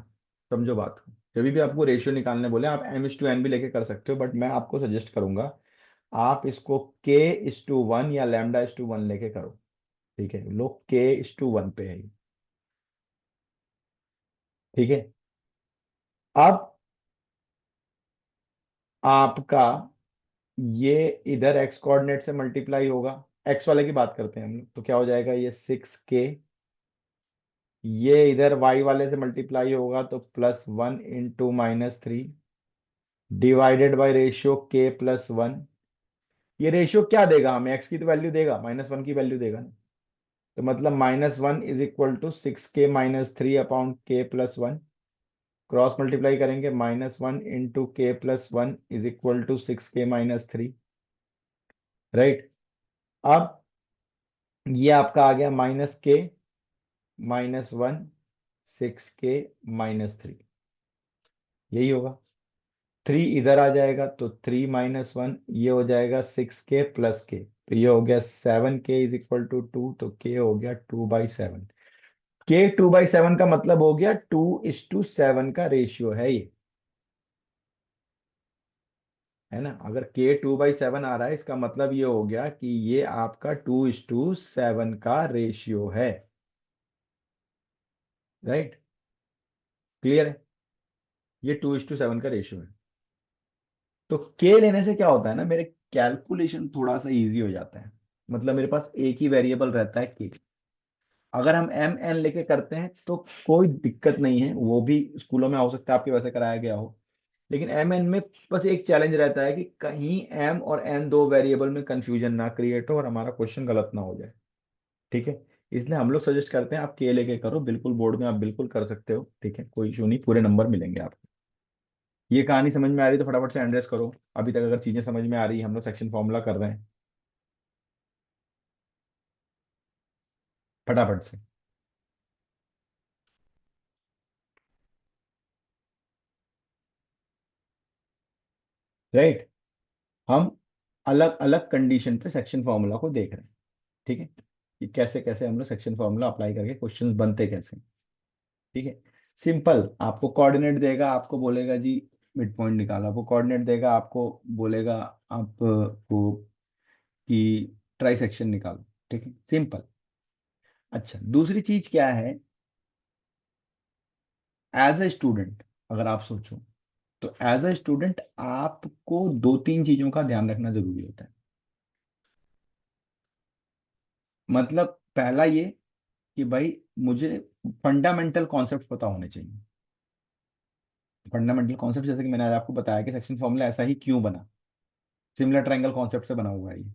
समझो बात को, जब भी आपको रेशियो निकालने बोले, आप m/n भी लेके कर सकते हो, बट मैं आपको सजेस्ट करूंगा आप इसको k/1 या λ/1 लेके करो। ठीक है, लोग k/1 पे है। ठीक है। अब आपका ये इधर x कोऑर्डिनेट से मल्टीप्लाई होगा। x वाले की बात करते हैं हम लोग, तो क्या हो जाएगा, ये 6k। ये इधर y वाले से मल्टीप्लाई होगा तो +1 into -3 divided by ratio k+1। ये रेशियो क्या देगा हमें, x की तो वैल्यू देगा, -1 की वैल्यू देगा ना। तो मतलब -1 = 6k - 3 upon k+1। Cross multiply करेंगे, -1 इंटू k+1 = 6k - 3। राइट। अब ये आपका आ गया -k - 1 6k - 3। यही होगा। 3 इधर आ जाएगा तो 3 - 1, ये हो जाएगा 6k+k, तो ये हो गया 7k = 2, तो k हो गया 2/7। k 2/7 का मतलब हो गया 2:7 का रेशियो है ये, है ना। अगर k 2/7 आ रहा है, इसका मतलब ये हो गया कि ये आपका 2:7 का रेशियो है। राइट। क्लियर है, ये 2:7 का रेशियो है। तो k लेने से क्या होता है ना, मेरे कैलकुलेशन थोड़ा सा इजी हो जाता है। मतलब मेरे पास एक ही वेरिएबल रहता है k। अगर हम m n लेके करते हैं तो कोई दिक्कत नहीं है, वो भी स्कूलों में हो सकता है आपके वैसे कराया गया हो। लेकिन एम एन में बस एक चैलेंज रहता है कि कहीं एम और एन दो वेरिएबल में कंफ्यूजन ना क्रिएट हो और हमारा क्वेश्चन गलत ना हो जाए। ठीक है। इसलिए हम लोग सजेस्ट करते हैं आप के लेके करो, बिल्कुल बोर्ड में आप बिल्कुल कर सकते हो। ठीक है, कोई इशू नहीं, पूरे नंबर मिलेंगे आपको। ये कहानी समझ में आ रही है तो फटाफट से एंड्रेस करो। अभी तक अगर चीजें समझ में आ रही है, हम लोग सेक्शन फॉर्मूला कर रहे हैं, फटाफट से। राइट। हम अलग अलग कंडीशन पे सेक्शन फॉर्मूला को देख रहे हैं। ठीक है, कि कैसे कैसे हम लोग सेक्शन फॉर्मूला अप्लाई करके क्वेश्चंस बनते कैसे। ठीक है। सिंपल, आपको कोऑर्डिनेट देगा, आपको बोलेगा जी मिड पॉइंट निकालो, आपको कोऑर्डिनेट देगा, आपको बोलेगा आपको कि ट्राई सेक्शन निकालो। ठीक है, सिंपल। अच्छा, दूसरी चीज क्या है, एज ए स्टूडेंट अगर आप सोचो, तो एज ए स्टूडेंट आपको दो तीन चीजों का ध्यान रखना जरूरी होता है। मतलब पहला ये कि भाई मुझे फंडामेंटल कॉन्सेप्ट पता होने चाहिए। फंडामेंटल कॉन्सेप्ट जैसे कि मैंने आज आपको बताया कि सेक्शन फॉर्मूला ऐसा ही क्यों बना, सिमिलर ट्रायंगल कॉन्सेप्ट से बना हुआ है ये।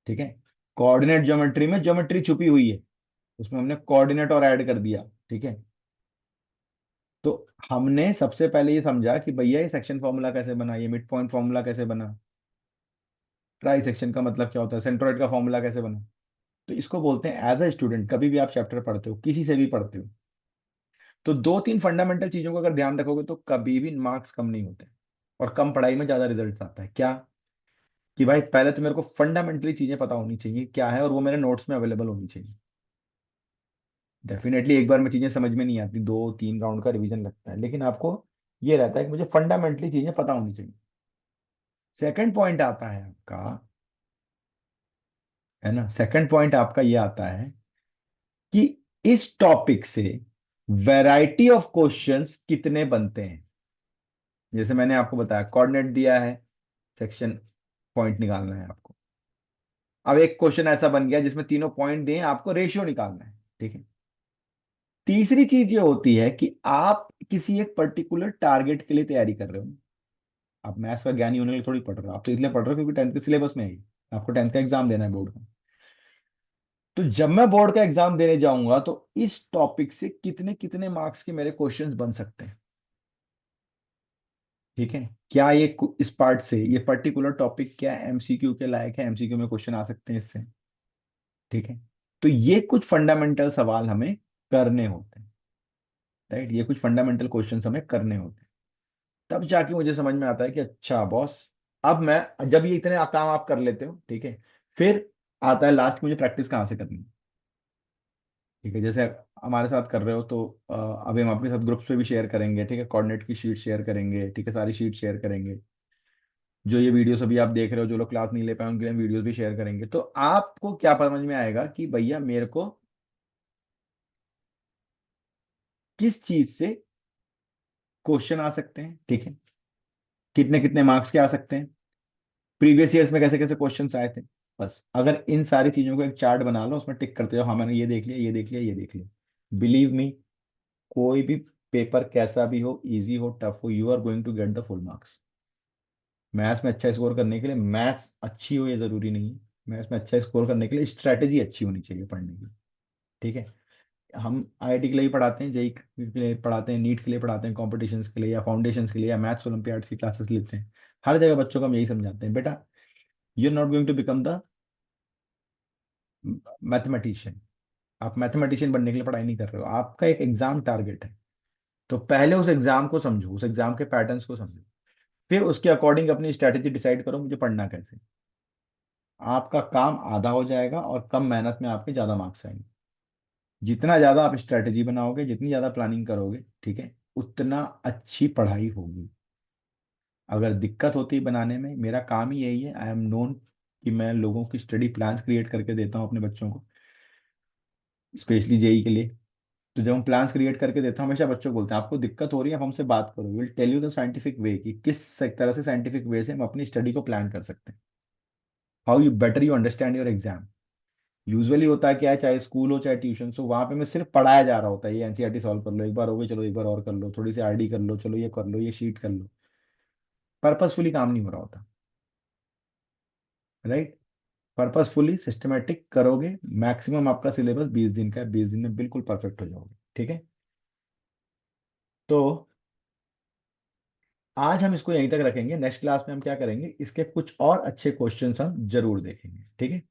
ठीक है। कोऑर्डिनेट ज्योमेट्री में ज्योमेट्री छुपी हुई है, उसमें हमने कोऑर्डिनेट और ऐड कर दिया। ठीक है। तो हमने सबसे पहले ये समझा कि भैया ये सेक्शन फॉर्मूला कैसे बना, ये मिड पॉइंट फॉर्मूला कैसे बना, ट्राई सेक्शन का मतलब क्या होता है, सेंट्रोइड का फॉर्मूला कैसे बना। तो इसको बोलते हैं एज अ स्टूडेंट, कभी भी आप चैप्टर पढ़ते हो, किसी से भी पढ़ते हो, तो दो तीन फंडामेंटल चीजों का अगर ध्यान रखोगे तो कभी भी मार्क्स कम नहीं होते, और कम पढ़ाई में ज्यादा रिजल्ट आता है। क्या, कि भाई पहले तो मेरे को फंडामेंटली चीजें पता होनी चाहिए क्या है, और वो मेरे नोट्स में अवेलेबल होनी चाहिए। डेफिनेटली एक बार में चीजें समझ में नहीं आती, 2 3 राउंड का रिवीजन लगता है, लेकिन आपको ये रहता है कि मुझे फंडामेंटली चीजें पता होनी चाहिए। सेकंड पॉइंट आता है आपका, है ना, सेकंड पॉइंट आपका ये आता है कि इस टॉपिक से वैरायटी ऑफ क्वेश्चंस कितने बनते हैं। जैसे मैंने आपको बताया कोऑर्डिनेट दिया है, सेक्शन पॉइंट निकालना है आपको। अब एक क्वेश्चन ऐसा बन गया जिसमें तीनों पॉइंट दिए हैं, आपको रेशियो निकालना है, ठीक है। तीसरी चीज ये होती है कि आप किसी एक पर्टिकुलर टारगेट के लिए तैयारी कर रहे हो। आप मैथ्स का ज्ञानी होने के लिए थोड़ी पढ़ रहे हो, आप तो इसलिए पढ़ रहे हो क्योंकि टेंथ के सिलेबस में है ये। आपको टेंथ का एग्जाम देना है बोर्ड का। तो जब मैं बोर्ड का एग्जाम देने जाऊंगा तो इस टॉपिक से कितने कितने मार्क्स के मेरे क्वेश्चंस बन सकते हैं, ठीक है। क्या ये इस पार्ट से ये पर्टिकुलर टॉपिक क्या एमसीक्यू के लायक है, एमसीक्यू में क्वेश्चन आ सकते हैं इससे, ठीक है। तो ये कुछ फंडामेंटल सवाल हमें करने होते हैं, राइट। ये कुछ फंडामेंटल क्वेश्चंस हमें करने होते हैं। तब जाके मुझे समझ में आता है कि अच्छा बॉस, अब मैं जब ये इतने काम आप कर लेते हो, ठीक है, फिर आता है लास्ट, मुझे प्रैक्टिस कहाँ से करनी है, ठीक है। जैसे हमारे साथ कर रहे हो तो अभी हम आपके साथ ग्रुप्स पे भी शेयर करेंगे, ठीक है, कोऑर्डिनेट की शीट शेयर करेंगे, ठीक है, सारी शीट शेयर करेंगे। जो ये वीडियोस अभी आप देख रहे हो, जो लोग क्लास नहीं ले पाए उनके लिए वीडियोस भी शेयर करेंगे, तो आपको क्या समझ में आएगा कि भैया मेरे को किस चीज से क्वेश्चन आ सकते हैं, ठीक है, कितने कितने मार्क्स के आ सकते हैं, प्रीवियस ईयर्स में कैसे कैसे क्वेश्चंस आए थे। बस अगर इन सारी चीजों को एक चार्ट बना लो, उसमें टिक करते हो, हाँ मैंने ये देख लिया, ये देख लिया, ये देख लिया, बिलीव मी, कोई भी पेपर कैसा भी हो, इजी हो टफ हो, you are going to get the full marks. Maths में अच्छा स्कोर करने के लिए मैथ्स अच्छी हो ये जरूरी नहीं है। मैथ्स में अच्छा स्कोर करने के लिए स्ट्रैटेजी अच्छी होनी चाहिए पढ़ने की, ठीक है। हम आईआईटी के लिए ही पढ़ाते हैं, जेई के लिए पढ़ाते हैं, नीट के लिए पढ़ाते हैं, कॉम्पिटिशन्स के लिए या फाउंडेशंस के लिए या मैथ्स ओलंपियाड्स की क्लासेस लेते हैं। हर जगह बच्चों को हम यही समझाते हैं, बेटा you are not going to become the mathematician. आप मैथमेटिशियन बनने के लिए पढ़ाई नहीं कर रहे हो, आपका एक एग्जाम टारगेट है। तो पहले उस एग्जाम को समझो, उस एग्जाम के पैटर्न्स को समझो, फिर उसके अकॉर्डिंग अपनी स्ट्रैटेजी डिसाइड करो, मुझे पढ़ना कैसे। आपका काम आधा हो जाएगा और कम मेहनत में आपके ज्यादा मार्क्स आएंगे। जितना ज्यादा आप स्ट्रैटेजी बनाओगे, जितनी ज्यादा प्लानिंग करोगे, ठीक है, उतना अच्छी पढ़ाई होगी। अगर दिक्कत होती है बनाने में, मेरा काम ही यही है, आई एम नोन कि मैं लोगों की स्टडी प्लान्स क्रिएट करके देता हूँ अपने बच्चों को, स्पेशली जेई के लिए। तो जब हम प्लान्स क्रिएट करके देता हूँ, हमेशा बच्चों को बोलते हैं आपको दिक्कत हो रही है, आप हमसे बात करो, will tell you the scientific way कि किस तरह से साइंटिफिक वे से हम अपनी स्टडी को प्लान कर सकते हैं, how you better you understand your exam. Usually होता है क्या है, चाहे स्कूल हो चाहे ट्यूशन हो, वहां पे मैं सिर्फ पढ़ाया जा रहा होता है, ये एनसीईआरटी सॉल्व कर लो, एक बार हो गई, चलो एक बार और कर लो, थोड़ी सी आरडी कर लो, चलो ये कर लो, ये शीट कर लो। पर्पसफुली काम नहीं हो रहा होता, राइट। पर्पसफुली सिस्टमेटिक करोगे, मैक्सिमम आपका सिलेबस 20 दिन का है, 20 दिन में बिल्कुल परफेक्ट हो जाओगे, ठीक है। तो आज हम इसको यहीं तक रखेंगे, नेक्स्ट क्लास में हम क्या करेंगे, इसके कुछ और अच्छे क्वेश्चंस हम जरूर देखेंगे, ठीक है।